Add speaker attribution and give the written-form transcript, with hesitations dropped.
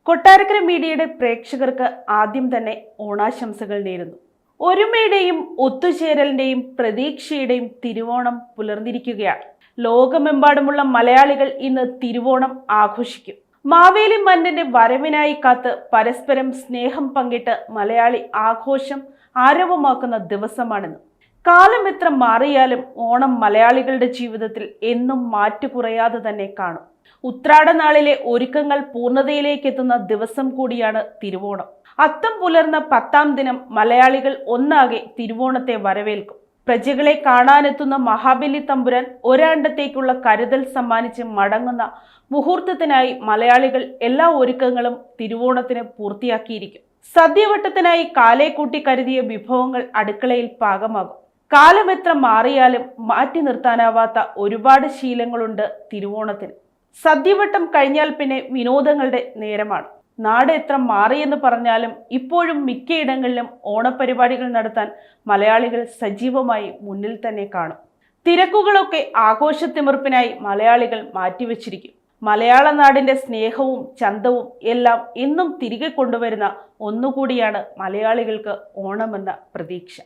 Speaker 1: കൊട്ടാരക്കര മീഡിയയുടെ പ്രേക്ഷകർക്ക് ആദ്യം തന്നെ ഓണാശംസകൾ നേരുന്നു. ഒരുമയുടെയും ഒത്തുചേരലിന്റെയും പ്രതീക്ഷയുടെയും തിരുവോണം പുലർന്നിരിക്കുകയാണ്. ലോകമെമ്പാടുമുള്ള മലയാളികൾ ഇന്ന് തിരുവോണം ആഘോഷിക്കും. മാവേലി മന്നന്റെ വരവിനായി കാത്ത് പരസ്പരം സ്നേഹം പങ്കിട്ട് മലയാളി ആഘോഷം ആരവമാക്കുന്ന ദിവസമാണിന്ന്. കാലം എത്ര മാറിയാലും ഓണം മലയാളികളുടെ ജീവിതത്തിൽ എന്നും മാറ്റുകുറയാതെ തന്നെ കാണും. ഉത്രാടനാളിലെ ഒരുക്കങ്ങൾ പൂർണ്ണതയിലേക്ക് എത്തുന്ന ദിവസം കൂടിയാണ് തിരുവോണം. അത്തം പുലർന്ന 10-ാം ദിനം മലയാളികൾ ഒന്നാകെ തിരുവോണത്തെ വരവേൽക്കും. പ്രജകളെ കാണാനെത്തുന്ന മഹാബലി തമ്പുരാൻ ഒരാണ്ടത്തേക്കുള്ള കരുതൽ സമ്മാനിച്ച് മടങ്ങുന്ന മുഹൂർത്തത്തിനായി മലയാളികൾ എല്ലാ ഒരുക്കങ്ങളും തിരുവോണത്തിന് പൂർത്തിയാക്കിയിരിക്കും. സദ്യവട്ടത്തിനായി കാലേ കൂട്ടി കരുതിയ വിഭവങ്ങൾ അടുക്കളയിൽ പാകമാകും. കാലം എത്ര മാറിയാലും മാറ്റി നിർത്താനാവാത്ത ഒരുപാട് ശീലങ്ങളുണ്ട് തിരുവോണത്തിന്. സദ്യവട്ടം കഴിഞ്ഞാൽ പിന്നെ വിനോദങ്ങളുടെ നേരമാണ്. നാട് എത്ര മാറിയെന്ന് പറഞ്ഞാലും ഇപ്പോഴും മിക്കയിടങ്ങളിലും ഓണപരിപാടികൾ നടത്താൻ മലയാളികൾ സജീവമായി മുന്നിൽ തന്നെ കാണും. തിരക്കുകളൊക്കെ ആഘോഷത്തിമിർപ്പിനായി മലയാളികൾ മാറ്റിവെച്ചിരിക്കും. മലയാള നാടിന്റെ സ്നേഹവും ചന്തവും എല്ലാം എന്നും തിരികെ കൊണ്ടുവരുന്ന ഒന്നുകൂടിയാണ് മലയാളികൾക്ക് ഓണമെന്ന പ്രതീക്ഷ.